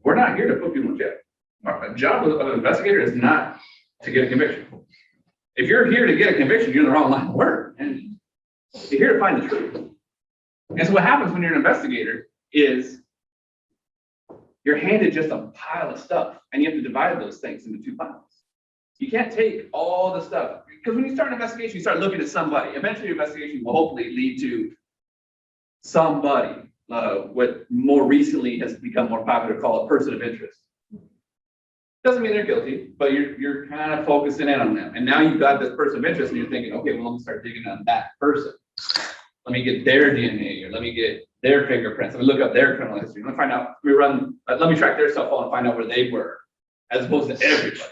We're not here to put people in jail. Our job of an investigator is not to get a conviction. If you're here to get a conviction, you're in the wrong line of work. And you're here to find the truth. And so what happens when you're an investigator is you're handed just a pile of stuff, and you have to divide those things into two piles. You can't take all the stuff, because when you start an investigation, you start looking at somebody. Eventually, your investigation will hopefully lead to somebody, what more recently has become more popular, called a person of interest. Doesn't mean they're guilty, but you're kind of focusing in on them. And now you've got this person of interest, and you're thinking, okay, well, let me start digging on that person. Let me get their DNA, or let me get their fingerprints. Let me look up their criminal history. Let me find out, let me track their cell phone and find out where they were, as opposed to everybody's.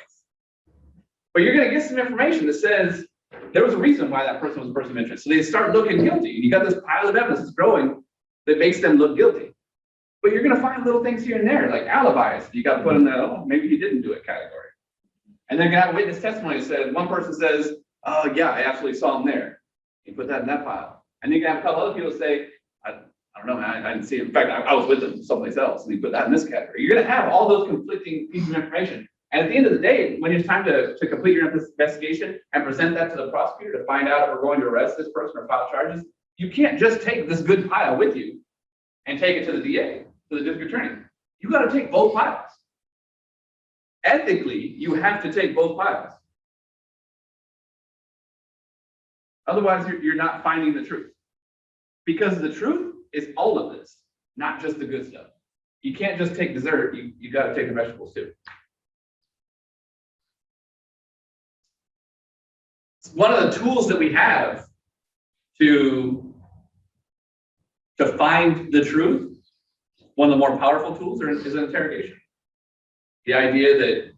But you're going to get some information that says there was a reason why that person was a person of interest. So they start looking guilty, and you got this pile of evidence that's growing that makes them look guilty. But you're going to find little things here and there, like alibis. You got to put in that, oh, maybe he didn't do it category. And then you have a witness testimony that says, one person says, oh, yeah, I actually saw him there. You put that in that pile. And then you have a couple other people say, I don't know, man, I didn't see him. In fact, I was with them someplace else, and you put that in this category. You're going to have all those conflicting pieces of information. And at the end of the day, when it's time to complete your investigation and present that to the prosecutor to find out if we're going to arrest this person or file charges, you can't just take this good pile with you and take it to the DA, to the district attorney. You got to take both piles. Ethically, you have to take both piles. Otherwise, you're not finding the truth. Because the truth is all of this, not just the good stuff. You can't just take dessert, you got to take the vegetables too. One of the tools that we have to find the truth, one of the more powerful tools is an interrogation. The idea that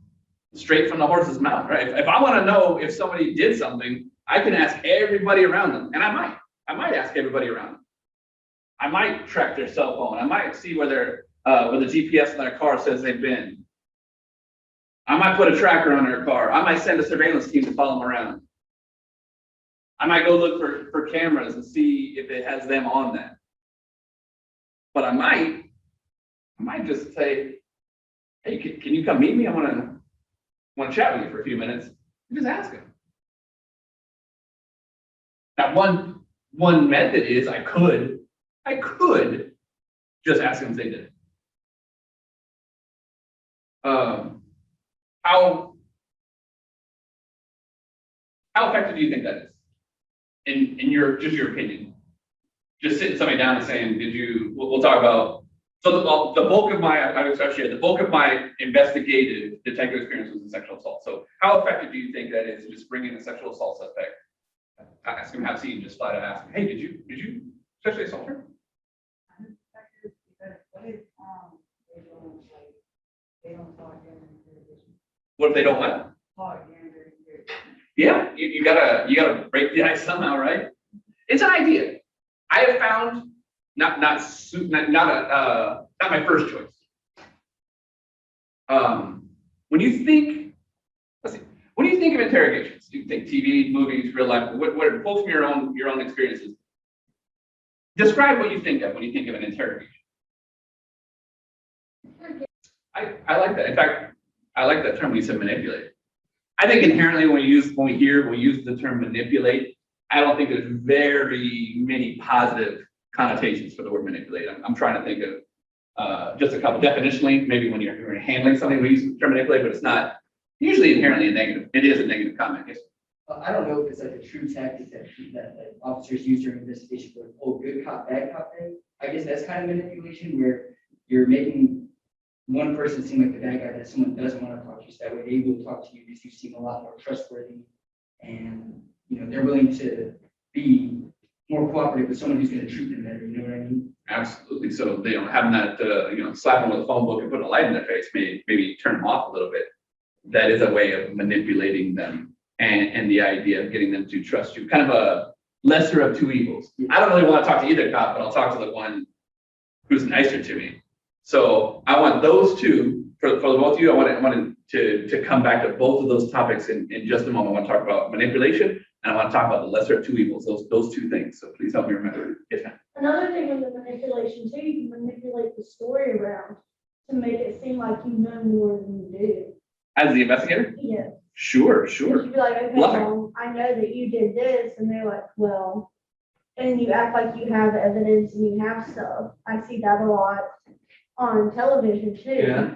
straight from the horse's mouth, right? If I want to know if somebody did something, I can ask everybody around them, and I might ask everybody around them. I might track their cell phone. I might see where the GPS in their car says they've been. I might put a tracker on their car. I might send a surveillance team to follow them around. I might go look for cameras and see if it has them on that. But I might just say, hey, can you come meet me? I want to chat with you for a few minutes. And just ask them. Now, one method is I could just ask them if they did it. How effective do you think that is? In your opinion? Just sitting somebody down and saying, we'll talk about, so the bulk of my investigative detective experience was in sexual assault. So how effective do you think that is to just bring in a sexual assault suspect? Ask him how he just flat out ask him, hey, did you sexually assault her? What if they don't what? Yeah, you gotta break the ice somehow, right? It's an idea. I have found not my first choice. When you think of interrogations, you think TV, movies, real life, what both from your own experiences. Describe what you think of when you think of an interrogation. I like that. In fact, I like that term when you said manipulate. I think inherently when we use the term manipulate, I don't think there's very many positive connotations for the word manipulate. I'm trying to think of just a couple definitionally. Maybe when you're handling something, we use the term manipulate, but it's not usually inherently a negative. It is a negative comment. Yes. I don't know if it's like a true tactic that officers use during investigation for the good cop, bad cop thing. I guess that's kind of manipulation where you're making one person seem like the bad guy that someone doesn't want to talk to you. So that way they will talk to you because you seem a lot more trustworthy, and they're willing to be more cooperative with someone who's going to treat them better. You know what I mean? Absolutely. So having that slapping with a phone book and putting a light in their face maybe turn them off a little bit. That is a way of manipulating them, and the idea of getting them to trust you. Kind of a lesser of two evils. I don't really want to talk to either cop, but I'll talk to the one who's nicer to me. So I want those two, for the both of you, I wanted to come back to both of those topics in just a moment. I want to talk about manipulation, and I want to talk about the lesser of two evils, those two things. So please help me remember. Yes, ma'am. Another thing with the manipulation too, you can manipulate the story around. to make it seem like you know more than you do. As the investigator? Yeah. Sure. You'd be like, okay, Love it. well, I know that you did this, and they're like, well, and you act like you have evidence and you have stuff. I see that a lot on television too. Yeah.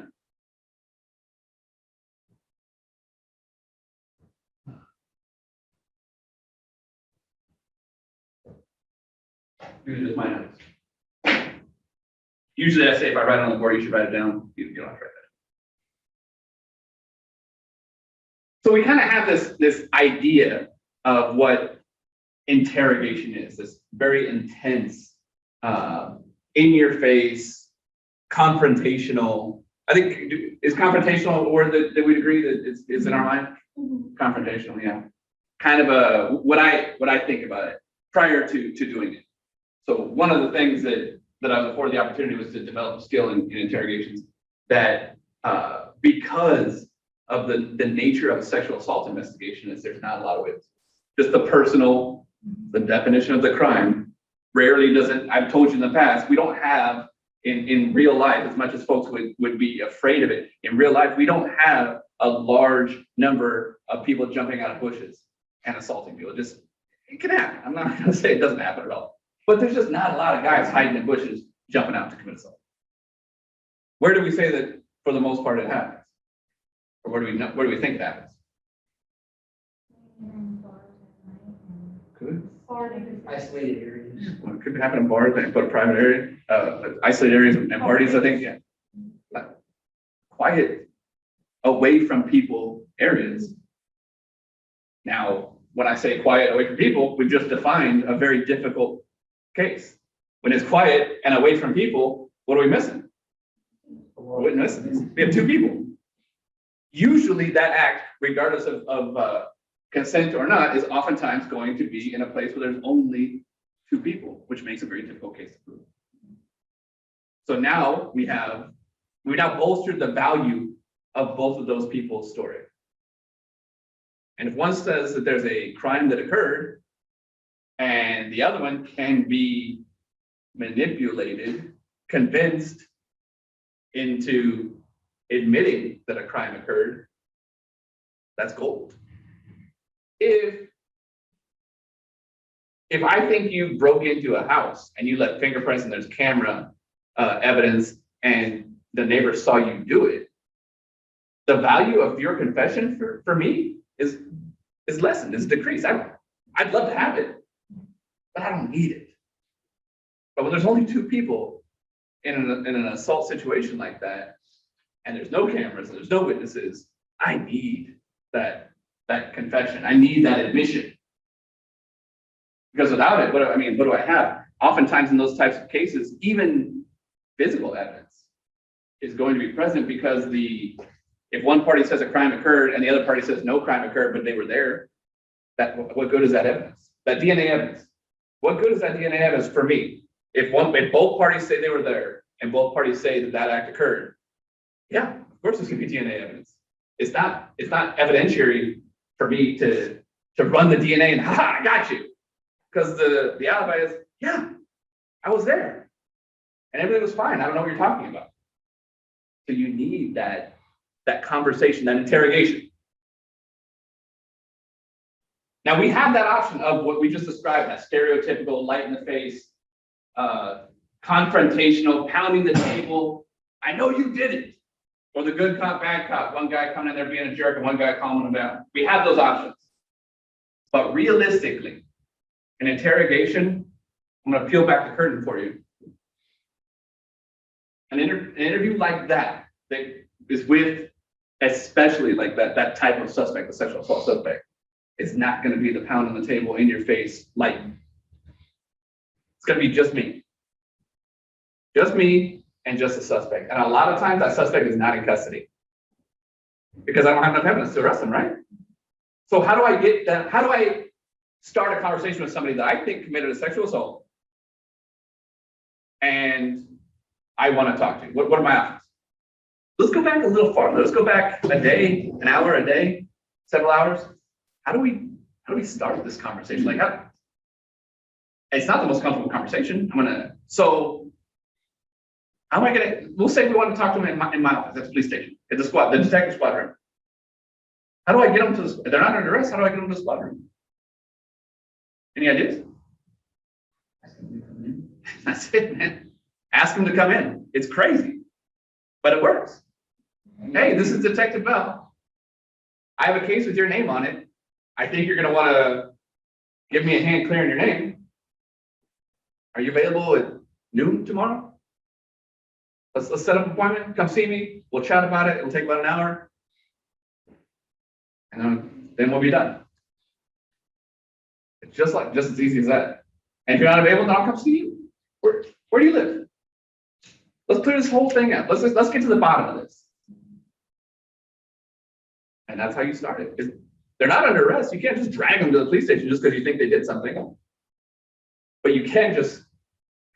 These are just my notes. Usually I say if I write it on the board, you should write it down. You don't have to write that. So we kind of have this idea of what interrogation is, this very intense, in your face, confrontational. I think is confrontational a word that we'd agree that is in our mind? Mhm. Confrontational, yeah. Kind of a what I think about it prior to doing it. So one of the things that I was afforded the opportunity was to develop a skill in interrogations that because of the nature of a sexual assault investigation is there's not a lot of witnesses. Just the definition of the crime rarely doesn't, I've told you in the past, we don't have in real life, as much as folks would be afraid of it, in real life, we don't have a large number of people jumping out of bushes and assaulting people. It can happen. I'm not gonna say it doesn't happen at all. But there's just not a lot of guys hiding in bushes, jumping out to commit assault. Where do we say that for the most part it happens? Or where do we think it happens? Could. Isolated areas. Well, it could happen in bars, they put a private area, isolated areas and parties, I think, yeah. Quiet, away from people areas. Now, when I say quiet away from people, we've just defined a very difficult case. When it's quiet and away from people, what are we missing? We're missing. We have two people. Usually that act, regardless of consent or not, is oftentimes going to be in a place where there's only two people, which makes a very difficult case to prove. So now we now bolstered the value of both of those people's story. And if one says that there's a crime that occurred and the other one can be manipulated, convinced into admitting that a crime occurred, that's gold. If I think you broke into a house and you left fingerprints and there's camera evidence and the neighbors saw you do it, the value of your confession for me is lessened, is decreased. I'd love to have it, but I don't need it. But when there's only two people in an assault situation like that, and there's no cameras and there's no witnesses, I need that confession. I need that admission. Because without it, what do I have? Oftentimes in those types of cases, even physical evidence is going to be present because if one party says a crime occurred and the other party says no crime occurred, but they were there, what good is that evidence? That DNA evidence. What good is that DNA evidence for me? If both parties say they were there and both parties say that act occurred, yeah, of course there's gonna be DNA evidence. It's not evidentiary for me to run the DNA and I got you. Because the alibi is, yeah, I was there. And everything was fine. I don't know what you're talking about. So you need that conversation, that interrogation. Now we have that option of what we just described, that stereotypical, light in the face, confrontational, pounding the table. I know you did it. Or the good cop, bad cop, one guy coming in there being a jerk and one guy calming him down. We have those options. But realistically, an interrogation, I'm going to peel back the curtain for you. An interview like that is with, especially like that type of suspect, the sexual assault suspect, it's not going to be the pound on the table in your face light. It's going to be just me. Just me and just the suspect. And a lot of times that suspect is not in custody because I don't have enough evidence to arrest them, right? So how do I get that? How do I start a conversation with somebody that I think committed a sexual assault and I want to talk to? What are my options? Let's go back a little farther. Let's go back a day, an hour, a day, several hours. How do we start this conversation? Like, it's not the most comfortable conversation. So How am I gonna, we'll say we want to talk to them in my office at the police station, at the squad, the detective squad room. How do I get them to, if they're not under arrest, how do I get them to the squad room? Any ideas? That's it, man. Ask them to come in. It's crazy, but it works. Hey, this is Detective Bell. I have a case with your name on it. I think you're gonna wanna give me a hand clearing your name. Are you available at noon tomorrow? Let's set up an appointment, come see me, we'll chat about it, it'll take about an hour. And then we'll be done. It's just as easy as that. And if you're not available, then I'll come see you. Where do you live? Let's clear this whole thing out. Let's get to the bottom of this. And that's how you start it. If they're not under arrest, you can't just drag them to the police station just because you think they did something. But you can just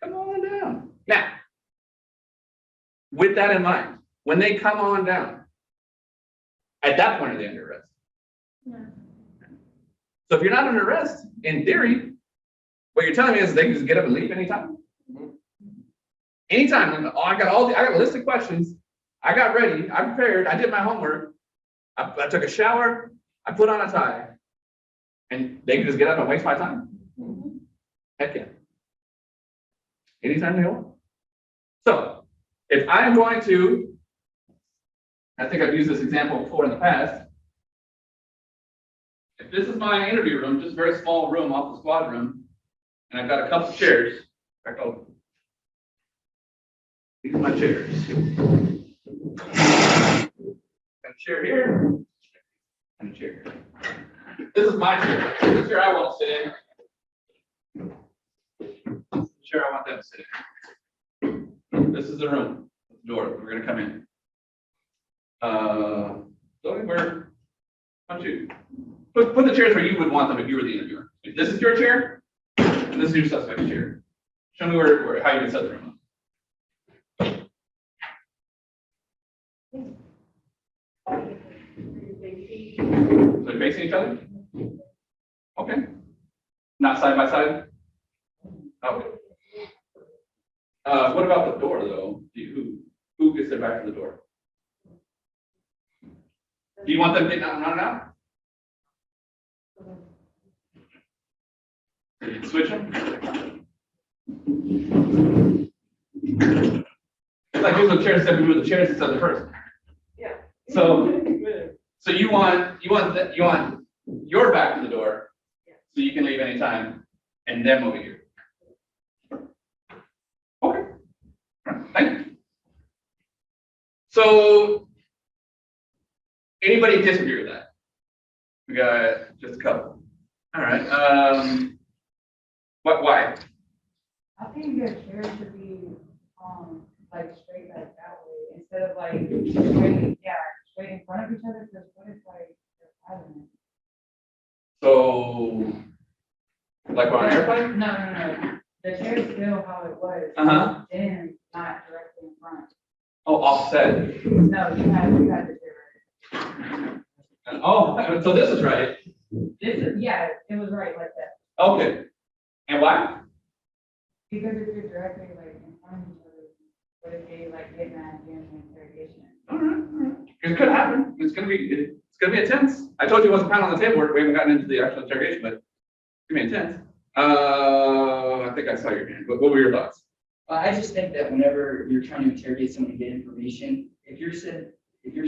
come on down. Now, with that in mind, when they come on down, at that point are they under arrest? Yeah. So if you're not under arrest, in theory, what you're telling me is they can just get up and leave anytime? Anytime. Oh, I got a list of questions. I got ready. I prepared. I did my homework. I took a shower. I put on a tie. And they can just get up and waste my time? Heck yeah. Anytime they want. So if I'm going to, I think I've used this example before in the past. If this is my interview room, just a very small room off the squad room, and I've got a couple chairs. In fact, these are my chairs. Got a chair here, and a chair here. This is my chair. This is the chair I want to sit in. This is the chair I want them to sit in. This is the room, the door. We're gonna come in. So where? Why don't you put the chairs where you would want them if you were the interviewer? If this is your chair, and this is your suspect's chair. Show me how you can set the room up. So they're facing each other? Okay. Not side by side? Okay. What about the door though? Who gets their back to the door? Do you want them getting out and running out? You can switch them? It's like here's the chairs that we move the chairs instead of the person. Yeah. So you want your back to the door, so you can leave anytime, and then move here. Okay. Thank you. So anybody disagree with that? We got just a couple. All right. Why? I think your chair should be like straight back that way instead of like straight in front of each other. Because what if like they're having it? So, like on an airplane? No. The chair is still how it was. Then not directly in front. Oh, offset. No, you had the chair right. Oh, so this is right. It was right like that. Okay. And why? Because if you're directly like in front of each other, what if they like get mad during the interrogation? All right. It could happen. It's gonna be intense. I told you it wasn't pound on the table. We haven't gotten into the actual interrogation, but it's gonna be intense. I think I saw your hand. What were your thoughts? I just think that whenever you're trying to interrogate someone to get information, if you're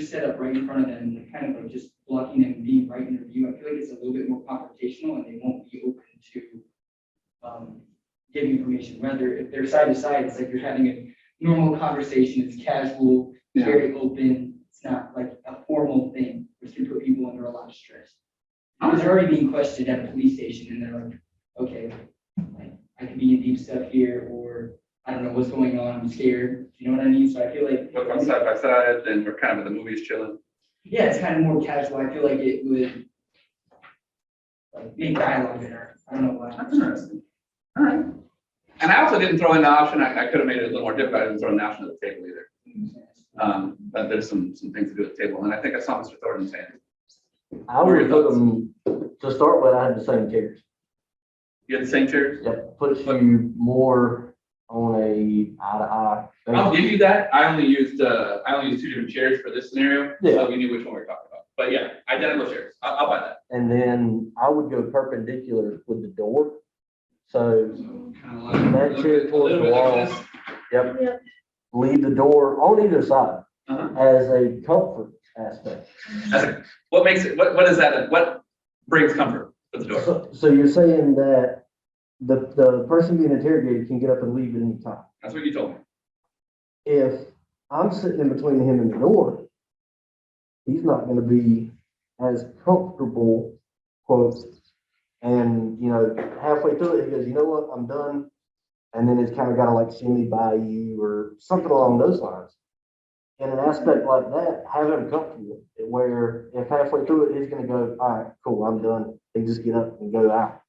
set up right in front of them, kind of like just blocking them and being right in their view, I feel like it's a little bit more confrontational and they won't be open to giving information. Whether if they're side to side, it's like you're having a normal conversation, it's casual, very open, it's not like a formal thing, which can put people under a lot of stress. Because they're already being questioned at a police station and they're like, okay, like I could be in deep stuff here, or I don't know what's going on, I'm scared. You know what I mean? So I feel like Look on side by side, and we're kind of at the movies chilling. yeah, it's kind of more casual. I feel like it would like make dialogue better. I don't know why. That's interesting. All right. And I also didn't throw in the option. I could have made it a little more difficult. I didn't throw an option at the table either. But there's some things to do at the table, and I think I saw Mr. Thornton's hand. I would put them, to start with, I had the same chairs. You had the same chairs? That puts you more on a be eye to eye. I'll give you that. I only used 2 different chairs for this scenario, Yeah. so we knew which one we were talking about. But yeah, identical chairs. I'll buy that. And then I would go perpendicular with the door. So, So kind of like That chair a towards little the bit like wall. this. yep, Yep. leave the door on either side Uh-huh. as a comfort aspect. What makes it? What is that? What brings comfort for the door? So you're saying that the person being interrogated can get up and leave at any time. That's what you told me. If I'm sitting in between him and the door, he's not gonna be as comfortable, quote, and, halfway through it, he goes, you know what, I'm done. And then it's kind of gotta like send me by you or something along those lines. In an aspect like that, have him comfortable, where if halfway through it, he's gonna go, all right, cool, I'm done. They just get up and go out.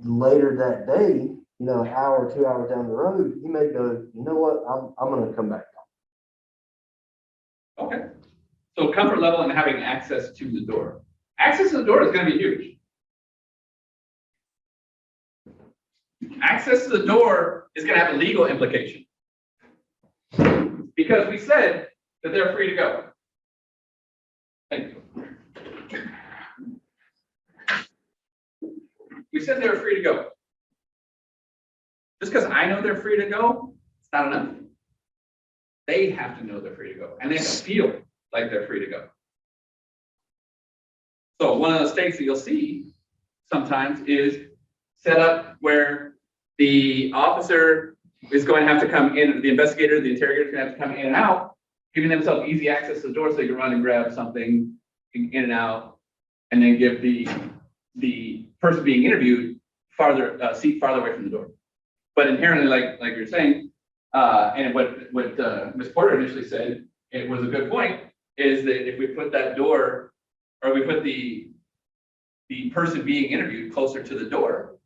Later that day, an hour or 2 hours down the road, he may go, you know what, I'm gonna come back. Okay. So comfort level and having access to the door. Access to the door is going to be huge. Access to the door is going to have a legal implication. Because we said that they're free to go. Thank you. We said they were free to go. Just because I know they're free to go, it's not enough. They have to know they're free to go, and they have to feel like they're free to go. So one of the mistakes that you'll see sometimes is set up where the officer is going to have to come in, the investigator, the interrogator is going to have to come in and out, giving themselves easy access to the door so they can run and grab something in and out, and then give the person being interviewed seat farther away from the door. But inherently, like you're saying, and what Ms. Porter initially said, it was a good point, is that if we put that door, or we put the person being interviewed closer to the door,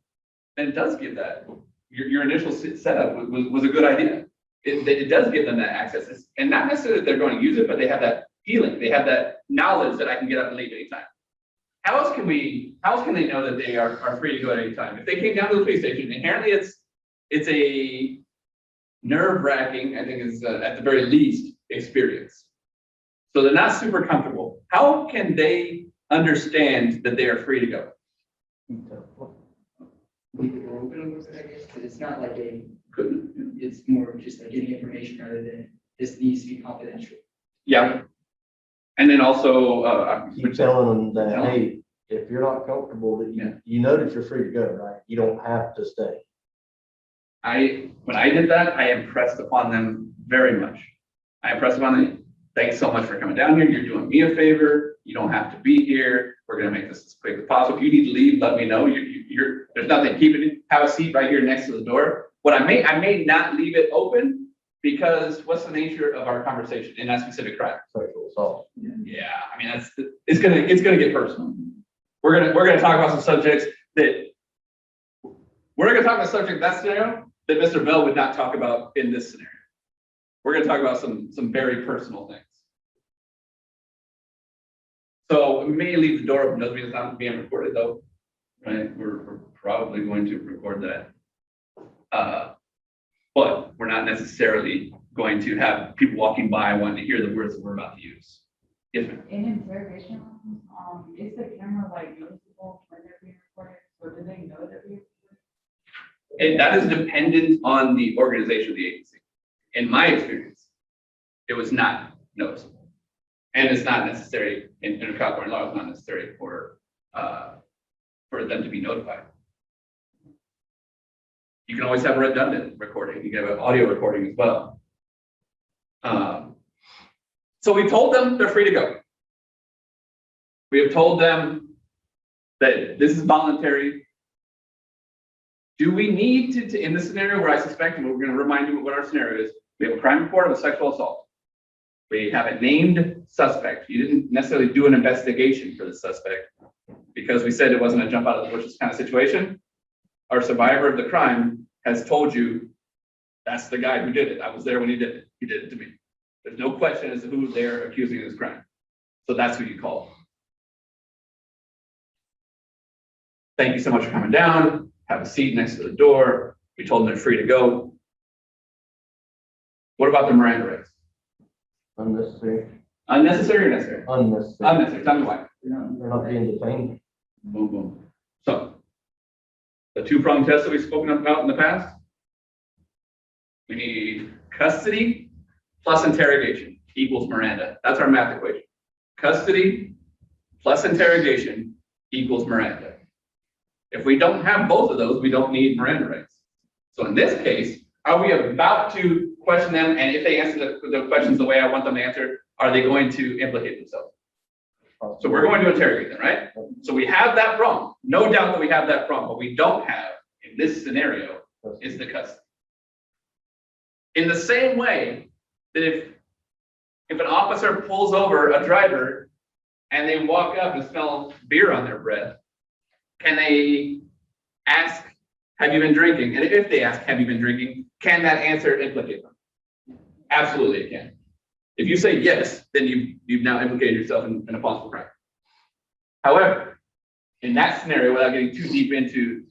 then it does give that, your initial setup was a good idea. It does give them that access, and not necessarily that they're going to use it, but they have that feeling, they have that knowledge that I can get up and leave anytime. How else can they know that they are free to go at any time? If they came down to the police station, inherently it's a nerve-wracking, I think is at the very least, experience. So they're not super comfortable. How can they understand that they are free to go? Leave the door open a little bit, I guess, because it's not like Couldn't. it's more of just like getting information rather than this needs to be confidential. Yeah. And then also, Keep telling them that, hey, if you're not comfortable, that you know that you're free to go, right? You don't have to stay. when I did that, I impressed upon them very much. I impressed upon them, thanks so much for coming down here. You're doing me a favor. You don't have to be here. We're gonna make this as quick as possible. If you need to leave, let me know. There's nothing keeping it. Have a seat right here next to the door. I may not leave it open because what's the nature of our conversation in that specific crime? Sexual assault. Yeah, I mean, it's gonna get personal. We're gonna talk about some subjects that that scenario that Mr. Bell would not talk about in this scenario. We're gonna talk about some very personal things. So we may leave the door open, doesn't mean it's not being recorded though, right? We're probably going to record that. But we're not necessarily going to have people walking by wanting to hear the words that we're about to use. Yes, ma'am. In interrogation rooms, is the camera like noticeable when they're being recorded? So do they know they're being recorded? And that is dependent on the organization of the agency. In my experience, it was not noticeable. And it's not necessary in California law, it's not necessary for them to be notified. You can always have a redundant recording. You can have an audio recording as well. So we told them they're free to go. We have told them that this is voluntary. Do we need to in this scenario where I suspect, and we're going to remind you what our scenario is, we have a crime report of a sexual assault. We have a named suspect. You didn't necessarily do an investigation for the suspect because we said it wasn't a jump out of the bushes kind of situation. Our survivor of the crime has told you that's the guy who did it. I was there when he did it. He did it to me. There's no question as to who they're accusing of this crime. So that's who you call. Thank you so much for coming down. Have a seat next to the door. We told them they're free to go. What about the Miranda rights? Unnecessary, Unnecessary or necessary? unnecessary. Unnecessary, tell me why. They're not- They're not being detained. Boom, boom. So, the two-pronged test that we've spoken about in the past. We need custody plus interrogation equals Miranda. That's our math equation. Custody plus interrogation equals Miranda. If we don't have both of those, we don't need Miranda rights. So in this case, are we about to question them? And if they answer the questions the way I want them to answer, are they going to implicate themselves? So we're going to interrogate them, right? So we have that prong. No doubt that we have that prong. What we don't have in this scenario is the custody. In the same way that if an officer pulls over a driver and they walk up and smell beer on their breath, can they ask, have you been drinking? And if they ask, have you been drinking, can that answer implicate them? Absolutely it can. If you say yes, then you've now implicated yourself in a possible crime. However, in that scenario, without getting too deep into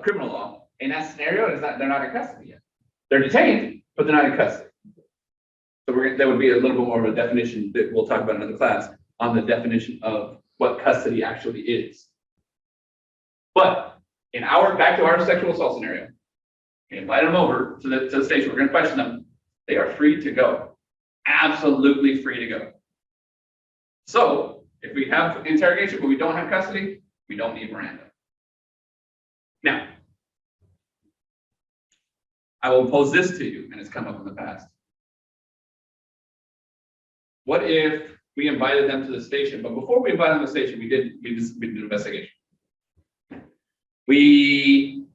criminal law, in that scenario, they're not in custody yet. They're detained, but they're not in custody. So that would be a little bit more of a definition that we'll talk about in another class on the definition of what custody actually is. But back to our sexual assault scenario, we invite them over to the station. We're going to question them. They are free to go. Absolutely free to go. So if we have interrogation, but we don't have custody, we don't need Miranda. Now, I will pose this to you, and it's come up in the past. What if we invited them to the station, but before we invited them to the station, we did an investigation. We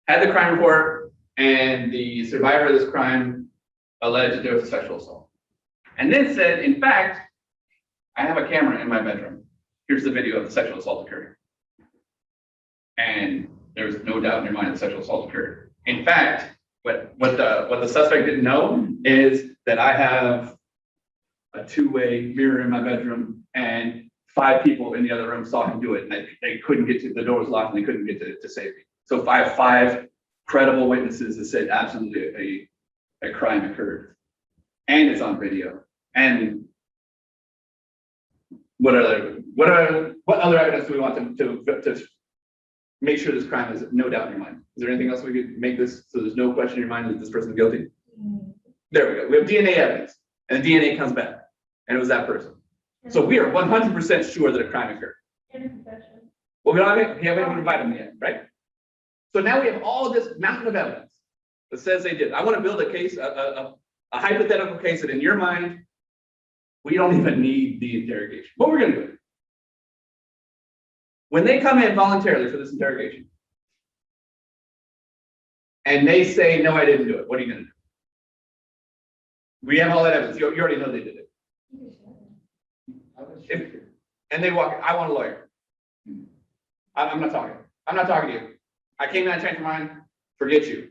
had the crime report, and the survivor of this crime alleged that there was a sexual assault. And then said, in fact, I have a camera in my bedroom. Here's the video of the sexual assault occurring. And there's no doubt in your mind that sexual assault occurred. In fact, what the suspect didn't know is that I have a two-way mirror in my bedroom, and 5 people in the other room saw him do it, and they couldn't get to, the door was locked, and they couldn't get to save me. So I have 5 credible witnesses that said absolutely a crime occurred, and it's on video. And what other evidence do we want to make sure this crime is no doubt in your mind? Is there anything else we could make this so there's no question in your mind that this person is guilty? There we go. We have DNA evidence, and the DNA comes back, and it was that person. So we are 100% sure that a crime occurred. Well, we haven't even invited them yet, right? So now we have all this mountain of evidence that says they did. I want to build a case, a hypothetical case that in your mind, we don't even need the interrogation. But we're going to do it. When they come in voluntarily for this interrogation, and they say, no, I didn't do it, what are you going to do? We have all that evidence. You already know they did it. And they walk, I want a lawyer. I'm not talking. I'm not talking to you. I came in and changed my mind. Forget you.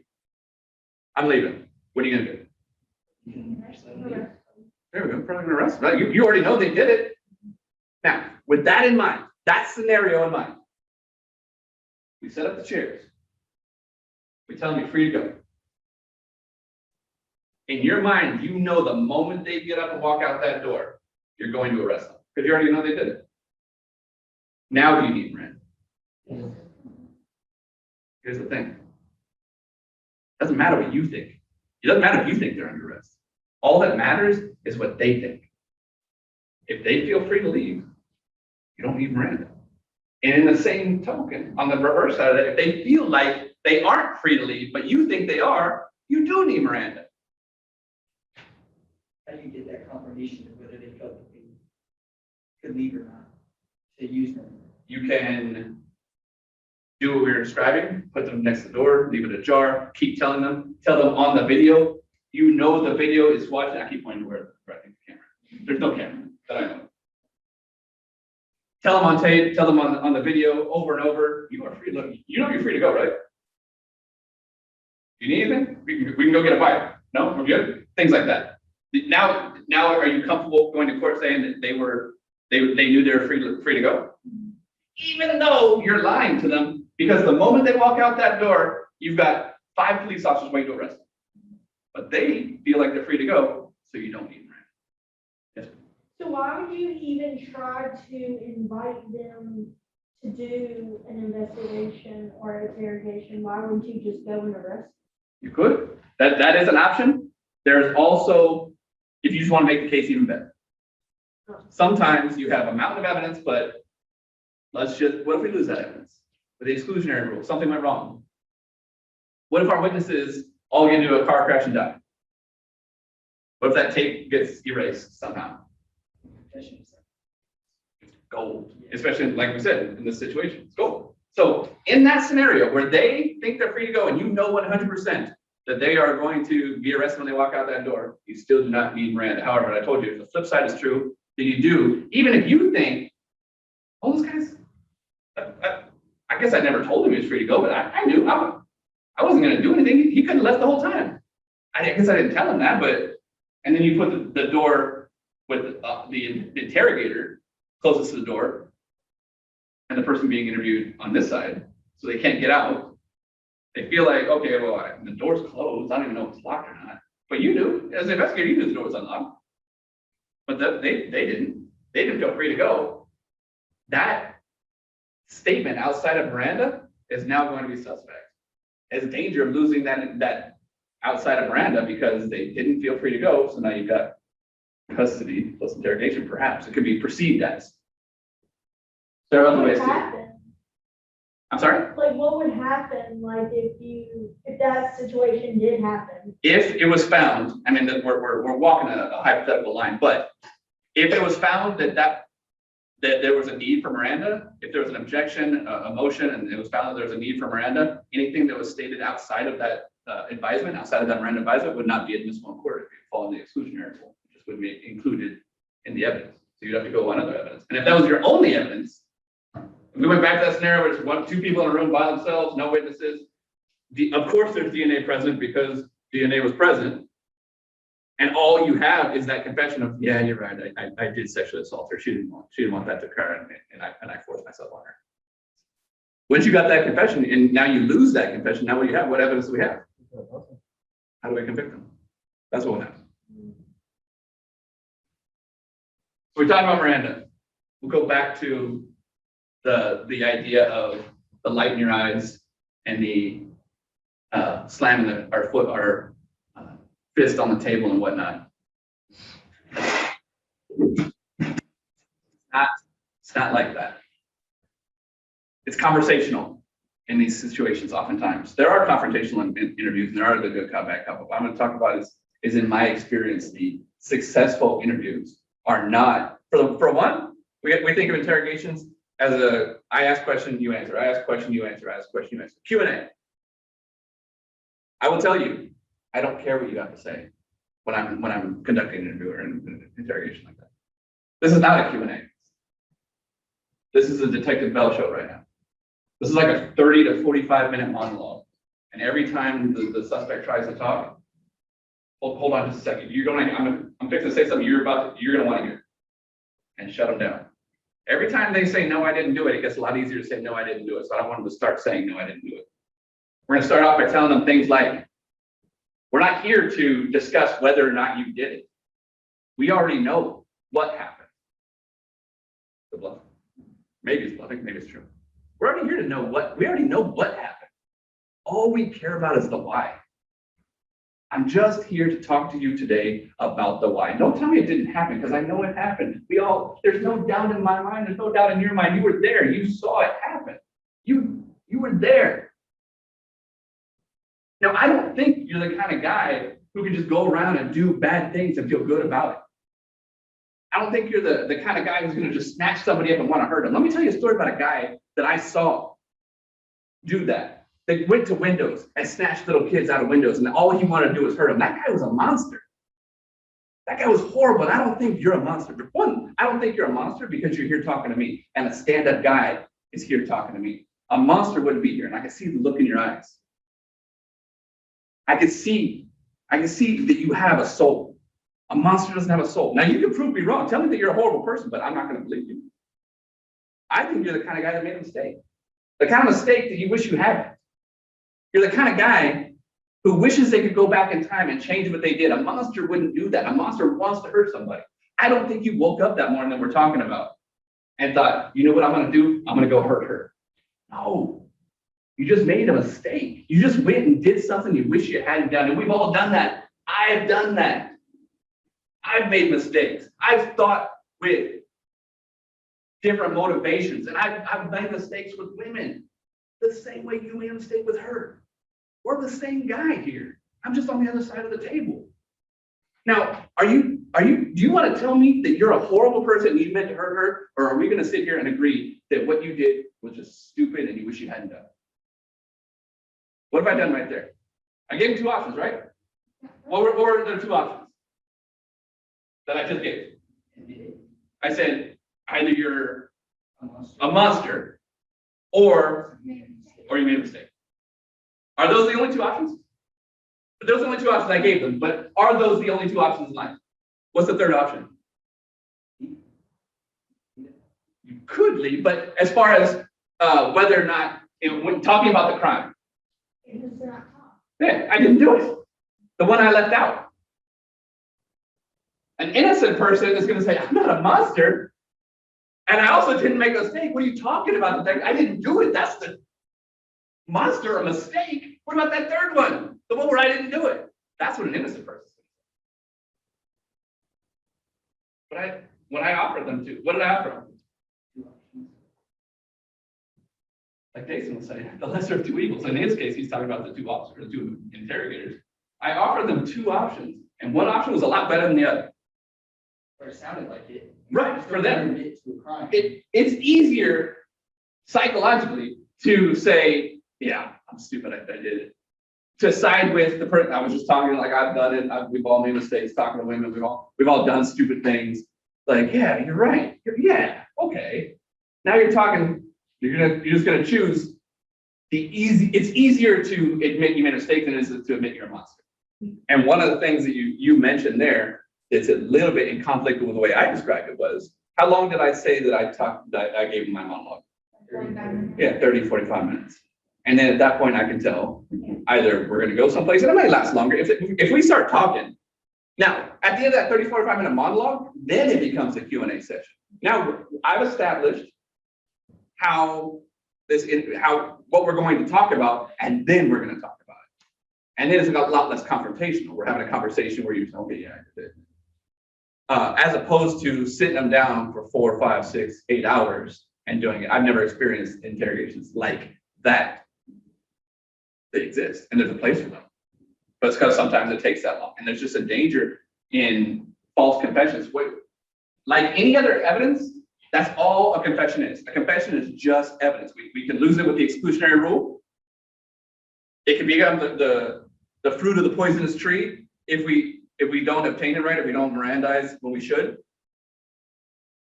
I'm leaving. What are you going to do? There we go. Probably going to arrest them. You already know they did it. Now, with that in mind, that scenario in mind, we set up the chairs. We tell them you're free to go. In your mind, you know the moment they get up and walk out that door, you're going to arrest them because you already know they did it. Now do you need Miranda? Here's the thing. It doesn't matter what you think. It doesn't matter if you think they're under arrest. All that matters is what they think. If they feel free to leave, you don't need Miranda. And in the same token, on the reverse side of that, if they feel like they aren't free to leave, but you think they are, you do need Miranda. How do you get that confirmation of whether they felt that they could leave or not? To use them. You can do what we were describing, put them next to the door, leave it ajar, keep telling them, tell them on the video, you know the video is watching. I keep pointing to where I think the camera. There's no camera that I know. Tell them on tape, tell them on the video over and over, you are free to look. You know you're free to go, right? You need anything? We can go get a bite. No, we're good? Things like that. Now are you comfortable going to court saying that they knew they were free to go? Even though you're lying to them, because the moment they walk out that door, you've got 5 police officers waiting to arrest them. but they feel like they're free to go, so you don't need Miranda. Yes. So why would you even try to invite them to do an investigation or interrogation? Why wouldn't you just go and arrest? You could. That is an option. There's also, if you just want to make the case even better. Sometimes you have a mountain of evidence, but what if we lose that evidence? With the exclusionary rule, something went wrong. What if our witnesses all get into a car crash and die? What if that tape gets erased somehow? Gold, especially like we said, in this situation, it's gold. So in that scenario where they think they're free to go and you know 100% that they are going to be arrested when they walk out that door, you still do not need Miranda. However, I told you, if the flip side is true, then you do, even if you think, oh, this guy's, I guess I never told him he was free to go, but I knew I wasn't going to do anything. He could have left the whole time. I guess I didn't tell him that, but, and then you put the door with the interrogator closest to the door and the person being interviewed on this side, so they can't get out. They feel like, okay, well, the door's closed. I don't even know if it's locked or not. But you knew, as an investigator, you knew the door was unlocked. But they didn't. They didn't feel free to go. That statement outside of Miranda is now going to be suspect. There's a danger of losing that outside of Miranda because they didn't feel free to go. So now you've got custody plus interrogation, perhaps. It could be perceived as. There are other What ways would to. happen? I'm sorry? Like, what would happen, like, if that situation did happen? If it was found, I mean, that we're walking a hypothetical line, but if it was found that there was a need for Miranda, if there was an objection, a motion, and it was found that there was a need for Miranda, anything that was stated outside of that advisement, outside of that Miranda advisement, would not be admissible in court if it fall in the exclusionary rule. It just wouldn't be included in the evidence. So you'd have to go on other evidence. And if that was your only evidence, if we went back to that scenario where it's two people in a room by themselves, no witnesses, of course there's DNA present because DNA was present. And all you have is that confession of, yeah, you're right, I did sexually assault her. She didn't want that to occur, and I forced myself on her. Once you got that confession, and now you lose that confession, now what do you have? What evidence do we have? How do we convict them? That's what will happen. We're talking about Miranda. We'll go back to the idea of the light in your eyes and the slamming our fist on the table and whatnot. It's not like that. It's conversational in these situations oftentimes. There are confrontational interviews and there are the good cop, bad cop. What I'm going to talk about is in my experience, the successful interviews are not, for one, we think of interrogations as I ask question, you answer, I ask question, you answer, I ask question, you answer. Q&A. I will tell you, I don't care what you have to say when I'm conducting an interview or an interrogation like that. This is not a Q&A. This is a Detective Bell show right now. This is like a 30 to 45 minute monologue. And every time the suspect tries to talk, hold on just a second. I'm fixing to say something you're going to want to hear. And shut them down. Every time they say, no, I didn't do it, it gets a lot easier to say, no, I didn't do it. So I don't want them to start saying, no, I didn't do it. We're going to start off by telling them things like, we're not here to discuss whether or not you did it. We already know what happened. The bluff. Maybe it's bluffing, maybe it's true. We're already here to know we already know what happened. All we care about is the why. I'm just here to talk to you today about the why. Don't tell me it didn't happen because I know it happened. There's no doubt in my mind, there's no doubt in your mind. You were there, you saw it happen. You were there. Now, I don't think you're the kind of guy who can just go around and do bad things and feel good about it. I don't think you're the kind of guy who's going to just snatch somebody up and want to hurt them. Let me tell you a story about a guy that I saw do that. They went to windows and snatched little kids out of windows, and all he wanted to do was hurt them. That guy was a monster. That guy was horrible. I don't think you're a monster. For one, I don't think you're a monster because you're here talking to me, and a stand-up guy is here talking to me. A monster wouldn't be here, and I can see the look in your eyes. I can see that you have a soul. A monster doesn't have a soul. Now, you can prove me wrong. Tell me that you're a horrible person, but I'm not going to believe you. I think you're the kind of guy that made a mistake. The kind of mistake that you wish you hadn't. You're the kind of guy who wishes they could go back in time and change what they did. A monster wouldn't do that. A monster wants to hurt somebody. I don't think you woke up that morning that we're talking about and thought, you know what I'm gonna do? I'm gonna go hurt her. No, you just made a mistake. You just went and did something you wish you hadn't done. And we've all done that. I've done that. I've made mistakes. I've thought with different motivations, and I've made mistakes with women the same way you made a mistake with her. We're the same guy here. I'm just on the other side of the table. Now, do you want to tell me that you're a horrible person and you meant to hurt her? Or are we going to sit here and agree that what you did was just stupid and you wish you hadn't done? What have I done right there? I gave you two options, right? What were the two options that I just gave? I said, either you're a monster or you made a mistake. Are those the only two options? But those are the only two options I gave them, but are those the only two options in life? What's the third option? You could leave, but as far as whether or not, when talking about the crime, yeah, I didn't do it. The one I left out. An innocent person is going to say, I'm not a monster. And I also didn't make a mistake. What are you talking about? I didn't do it. That's the monster, a mistake. What about that third one? The one where I didn't do it. That's what an innocent person is. But when I offered them to, what did I offer them? Like Jason was saying, the lesser of two evils. In his case, he's talking about the two officers, the two interrogators. I offered them two options, and one option was a lot better than the other. Or it sounded like it. Right, for them. It to a crime. It's easier psychologically to say, yeah, I'm stupid, I did it. To side with the person, I was just talking, like, I've done it, we've all made mistakes, talking to women, we've all done stupid things. Like, yeah, you're right. Yeah, okay. Now you're talking, you're just gonna choose it's easier to admit you made a mistake than it is to admit you're a monster. And one of the things that you mentioned there, it's a little bit in conflict with the way I described it was, how long did I say that I gave my monologue? Yeah, 30, 45 minutes. And then at that point I can tell either we're gonna go someplace, and it might last longer. If we start talking, now at the end of that 30, 45 minute monologue, then it becomes a Q&A session. Now I've established what we're going to talk about, and then we're gonna talk about it. And then it's a lot less confrontational. We're having a conversation where you say, okay, yeah, I did it. As opposed to sitting them down for 4, 5, 6, 8 hours and doing it. I've never experienced interrogations like that. They exist, and there's a place for them. But it's because sometimes it takes that long, and there's just a danger in false confessions. Like any other evidence, that's all a confession is. A confession is just evidence. We can lose it with the exclusionary rule. It can become the fruit of the poisonous tree if we don't obtain it right, if we don't Mirandize when we should.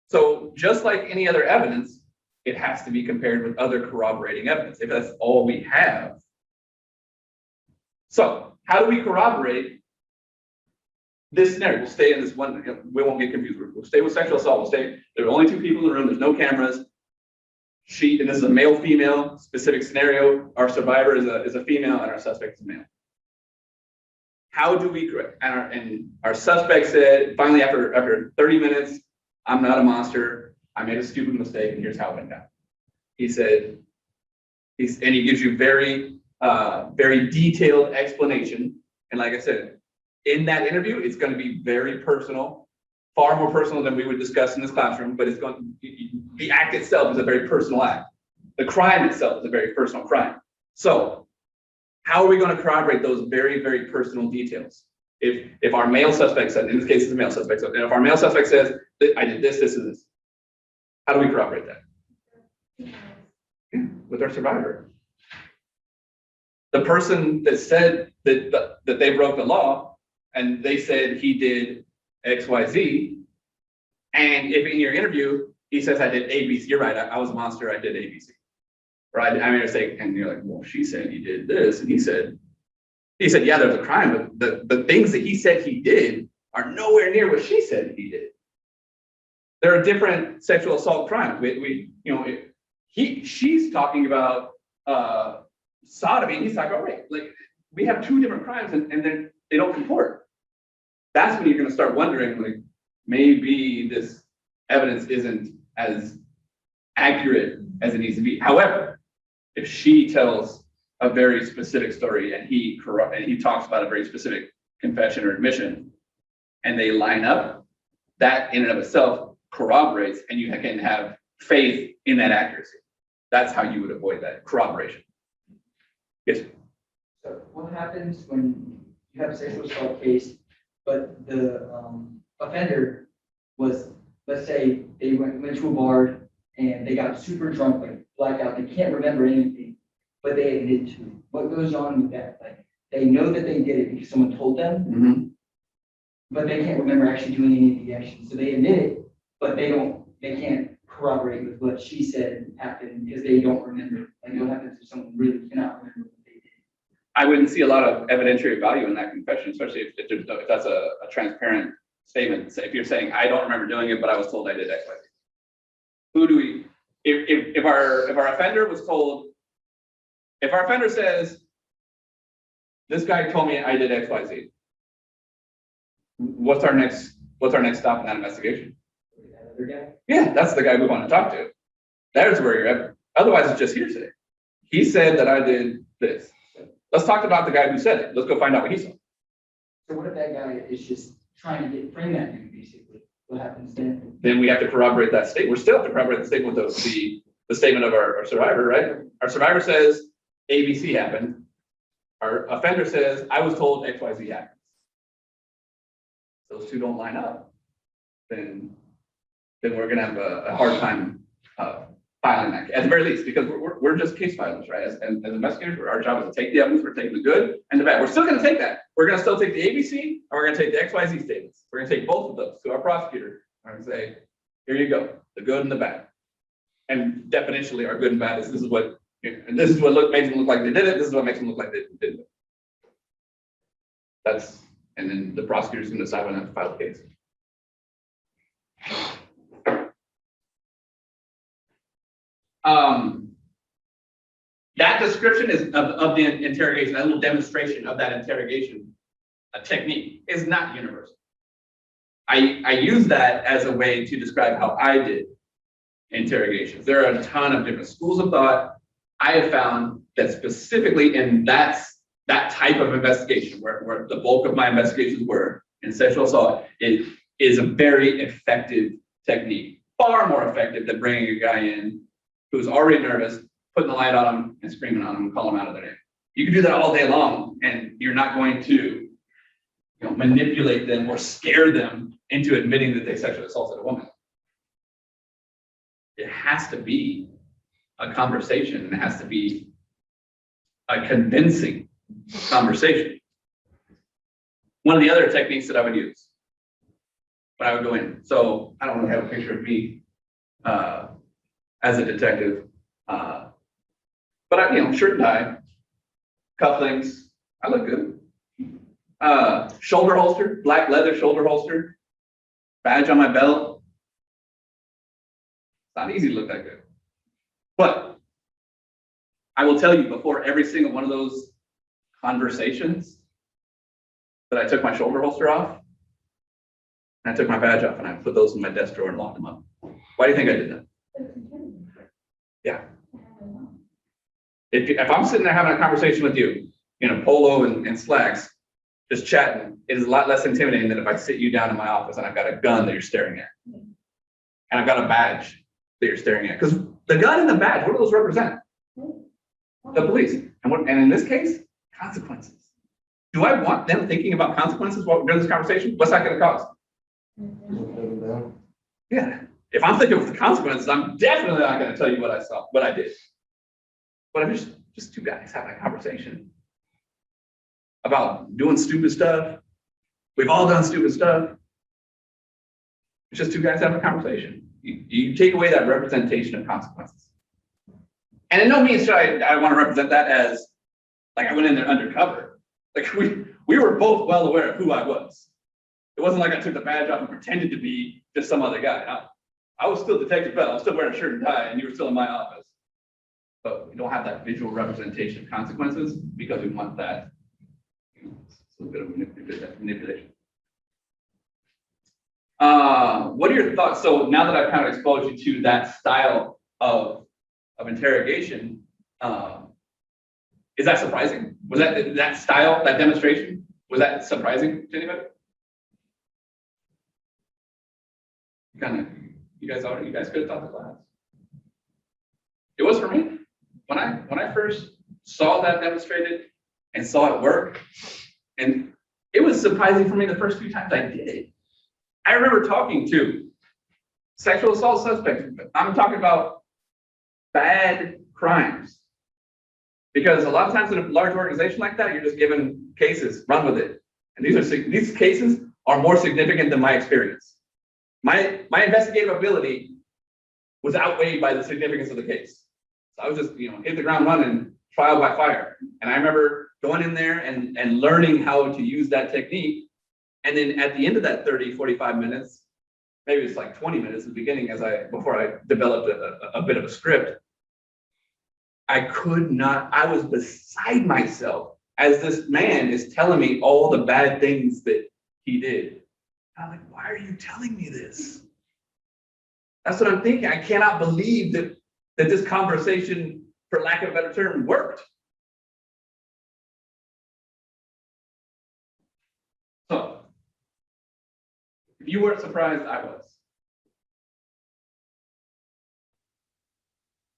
So just like any other evidence, it has to be compared with other corroborating evidence, if that's all we have. So how do we corroborate this scenario? We'll stay in this one, we won't get confused. We'll stay with sexual assault. There are only 2 people in the room, there's no cameras. And this is a male-female specific scenario. Our survivor is a female and our suspect is a male. How do we correct? And our suspect said, finally, after 30 minutes, I'm not a monster. I made a stupid mistake, and here's how it went down. He said, and he gives you very detailed explanation. And like I said, in that interview, it's going to be very personal, far more personal than we would discuss in this classroom, but the act itself is a very personal act. The crime itself is a very personal crime. So how are we going to corroborate those very, very personal details? If our male suspect said, in this case it's a male suspect, and if our male suspect says, I did this, this, and this, how do we corroborate that? Yeah, with our survivor. The person that said that they broke the law, and they said he did X, Y, Z, and if in your interview, he says, I did ABC, you're right, I was a monster, I did ABC. Or I made a mistake, and you're like, well, she said he did this, and he said, yeah, there's a crime, but the things that he said he did are nowhere near what she said he did. There are different sexual assault crimes. She's talking about sodomy, and he's talking about rape. Like, we have two different crimes and then they don't comport. That's when you're gonna start wondering, like, maybe this evidence isn't as accurate as it needs to be. However, if she tells a very specific story and he talks about a very specific confession or admission, and they line up, that in and of itself corroborates, and you can have faith in that accuracy. That's how you would avoid that corroboration. Yes. So what happens when you have a sexual assault case, but the offender was, let's say they went to a bar and they got super drunk, like blackout, they can't remember anything, but they admit to it. What goes on with that? Like, they know that they did it because someone told them, but they can't remember actually doing any of the actions. So they admit it, but they can't corroborate with what she said happened because they don't remember. Like, what happens if someone really cannot remember what they did? I wouldn't see a lot of evidentiary value in that confession, especially if that's a transparent statement. So if you're saying, I don't remember doing it, but I was told I did X, Y, Z. Who do we, if our offender was told, if our offender says, this guy told me I did X, Y, Z, what's our next stop in that investigation? That other guy? Yeah, that's the guy we want to talk to. There's where you're at. Otherwise, it's just hearsay. He said that I did this. Let's talk about the guy who said it. Let's go find out what he saw. So what if that guy is just trying to frame that dude, basically? What happens then? Then we have to corroborate that statement. We still have to corroborate the statement with the statement of our survivor, right? Our survivor says ABC happened. Our offender says, I was told XYZ happened. Those two don't line up, then we're gonna have a hard time filing that, at the very least, because we're just case filers, right? As investigators, our job is to take the evidence, we're taking the good and the bad. We're still gonna take that. We're gonna still take the ABC, and we're gonna take the XYZ statements. We're gonna take both of those to our prosecutor. We're gonna say, here you go, the good and the bad. And definitionally, our good and bad is this is what makes them look like they did it. This is what makes them look like they didn't. And then the prosecutor's gonna decide when to file the case. That description is of the interrogation, that little demonstration of that interrogation technique is not universal. I use that as a way to describe how I did interrogations. There are a ton of different schools of thought. I have found that specifically in that type of investigation, where the bulk of my investigations were in sexual assault, it is a very effective technique, far more effective than bringing a guy in who's already nervous, putting the light on him and screaming on him and calling him out of their name. You can do that all day long, and you're not going to manipulate them or scare them into admitting that they sexually assaulted a woman. It has to be a conversation, and it has to be a convincing conversation. One of the other techniques that I would use when I would go in, so I don't really have a picture of me as a detective, but I, shirt and tie, cufflinks, I look good. Shoulder holster, black leather shoulder holster, badge on my belt. It's not easy to look that good. But I will tell you, before every single one of those conversations, that I took my shoulder holster off, and I took my badge off, and I put those in my desk drawer and locked them up. Why do you think I did that? Yeah. If I'm sitting there having a conversation with you in a polo and slacks, just chatting, it is a lot less intimidating than if I sit you down in my office and I've got a gun that you're staring at. And I've got a badge that you're staring at. Because the gun and the badge, what do those represent? The police. And in this case, consequences. Do I want them thinking about consequences while we're doing this conversation? What's that going to cost? Yeah. If I'm thinking of the consequences, I'm definitely not going to tell you what I saw, what I did. But if it's just two guys having a conversation about doing stupid stuff, we've all done stupid stuff. It's just two guys having a conversation. You take away that representation of consequences. And in no means should I want to represent that as like I went in there undercover. Like we were both well aware of who I was. It wasn't like I took the badge off and pretended to be just some other guy. I was still Detective Bell. I was still wearing a shirt and tie, and you were still in my office. But we don't have that visual representation of consequences because we want that bit of manipulation. What are your thoughts? So now that I've kind of exposed you to that style of interrogation, is that surprising? Was that style, that demonstration, was that surprising to anybody? You guys could have taught the class. It was for me. When I first saw that demonstrated and saw it work, and it was surprising for me the first few times I did it. I remember talking to sexual assault suspects. I'm talking about bad crimes. Because a lot of times in a large organization like that, you're just given cases, run with it. And these cases are more significant than my experience. My investigative ability was outweighed by the significance of the case. So I was just, hit the ground running, trial by fire. And I remember going in there and learning how to use that technique. And then at the end of that 30, 45 minutes, maybe it's like 20 minutes at the beginning before I developed a bit of a script, I was beside myself as this man is telling me all the bad things that he did. I'm like, why are you telling me this? That's what I'm thinking. I cannot believe that this conversation, for lack of a better term, worked. So, if you weren't surprised, I was.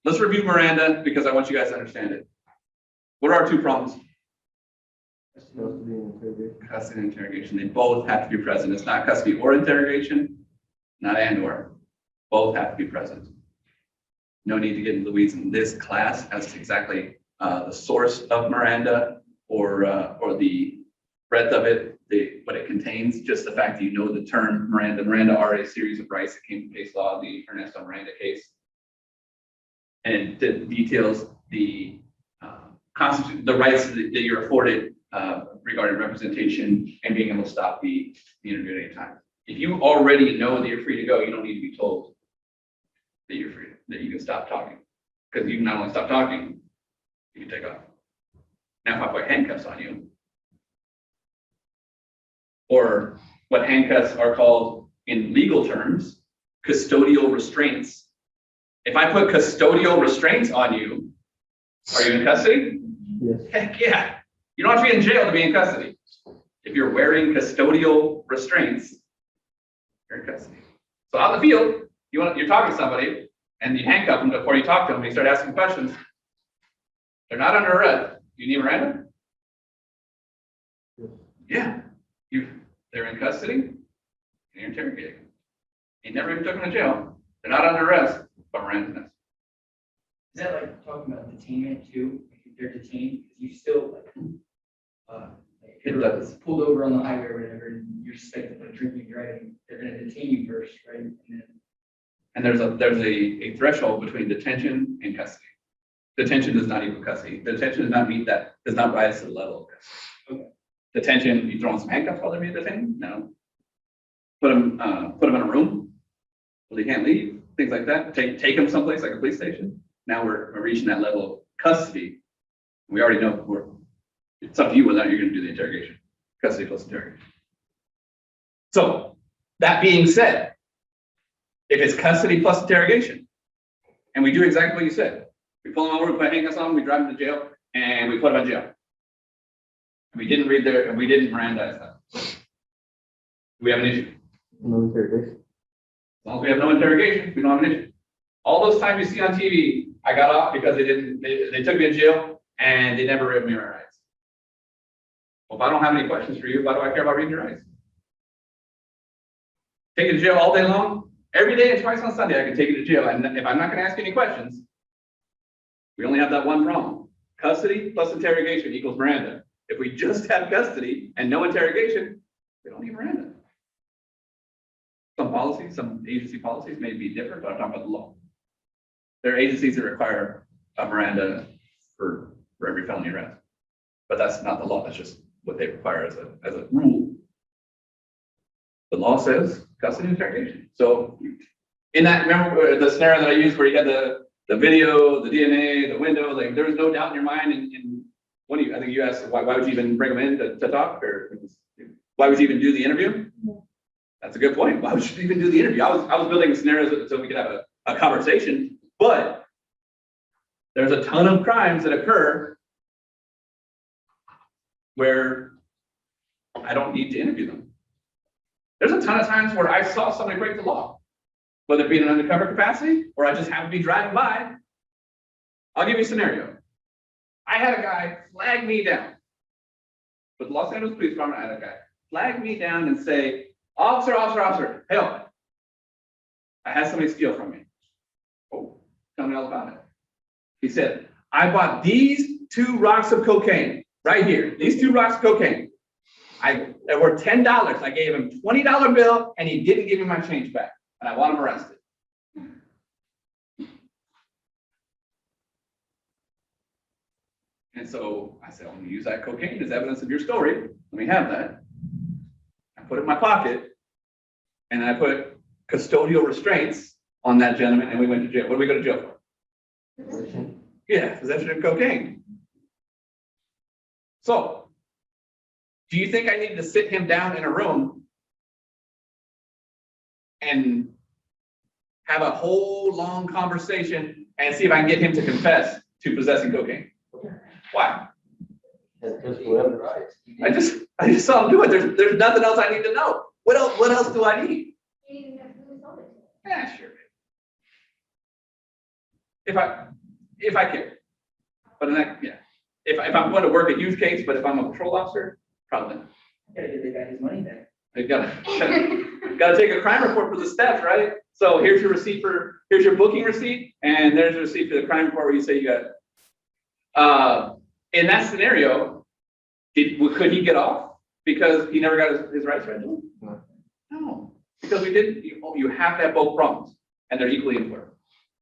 Let's review Miranda because I want you guys to understand it. What are our two problems? Custody and interrogation. They both have to be present. It's not custody or interrogation, not and or. Both have to be present. No need to get into the weeds in this class as to exactly the source of Miranda or the breadth of it, what it contains. Just the fact that you know the term Miranda. Miranda are a series of rights that came from case law, the Ernesto Miranda case. And it details the rights that you're afforded regarding representation and being able to stop the interview at any time. If you already know that you're free to go, you don't need to be told that you're free, that you can stop talking. Because you can not only stop talking, you can take off. Now, if I put handcuffs on you, or what handcuffs are called in legal terms, custodial restraints. If I put custodial restraints on you, are you in custody? Yes. Heck yeah. You don't have to be in jail to be in custody. If you're wearing custodial restraints, you're in custody. So out in the field, you're talking to somebody and you handcuff them before you talk to them and you start asking questions. They're not under arrest. You need Miranda? Yes. Yeah. They're in custody and you're interrogating. You never even took them to jail. They're not under arrest, but Miranda's. Is that like talking about detainment too? Like if they're detained, because you still if It you're does. pulled over on the highway or whatever, and you're suspected of drinking and driving, they're gonna detain you first, right? And there's a threshold between detention and custody. Detention does not equal custody. Detention does not meet that, does not rise to the level of custody. Okay. Detention, you throw on some handcuffs while they're being detained? No. Put them in a room where they can't leave, things like that. Take them someplace like a police station. Now we're reaching that level of custody. We already know it's up to you whether or not you're going to do the interrogation. Custody plus interrogation. So that being said, if it's custody plus interrogation, and we do exactly what you said, we pull them over, we put handcuffs on them, we drive them to jail, and we put them in jail. And we didn't Mirandize them. We have an issue. No interrogation. As long as we have no interrogation, we don't have an issue. All those times you see on TV, I got off because they took me to jail and they never read me my rights. Well, if I don't have any questions for you, why do I care about reading your rights? Take you to jail all day long, every day and twice on Sunday, I can take you to jail. And if I'm not going to ask you any questions, we only have that one problem. Custody plus interrogation equals Miranda. If we just have custody and no interrogation, we don't need Miranda. Some agency policies may be different, but I'm talking about the law. There are agencies that require a Miranda for every felony arrest, but that's not the law. That's just what they require as a rule. The law says custody and interrogation. So in that, remember the scenario that I used where you had the video, the DNA, the window, like there was no doubt in your mind What do you, I think you asked, why would you even bring them in to talk, or why would you even do the interview? That's a good point. Why would you even do the interview? I was building scenarios so we could have a conversation, but there's a ton of crimes that occur where I don't need to interview them. There's a ton of times where I saw somebody break the law, whether it be in an undercover capacity or I just happen to be driving by. I'll give you a scenario. I had a guy flag me down. With Los Angeles Police Department, I had a guy flag me down and say, officer, help. I had somebody steal from me. Oh, tell me all about it. He said, I bought these 2 rocks of cocaine right here. These 2 rocks of cocaine. They were $10. I gave him $20 bill and he didn't give me my change back. And I want him arrested. And so I said, I'm going to use that cocaine as evidence of your story. Let me have that. I put it in my pocket and I put custodial restraints on that gentleman and we went to jail. What did we go to jail for? Yeah, possession of cocaine. So, do you think I needed to sit him down in a room and have a whole long conversation and see if I can get him to confess to possessing cocaine? Why? I just saw him do it. There's nothing else I need to know. What else do I need? Yeah, sure. If I care. But in that, yeah. If I'm going to work a huge case, but if I'm a patrol officer, probably not. Gotta give the guy his money back. You gotta take a crime report for the steps, right? So here's your booking receipt, and there's a receipt for the crime report where you say you got it. In that scenario, could he get off because he never got his rights read to him? No, because we didn't. You have to have both problems, and they're equally important.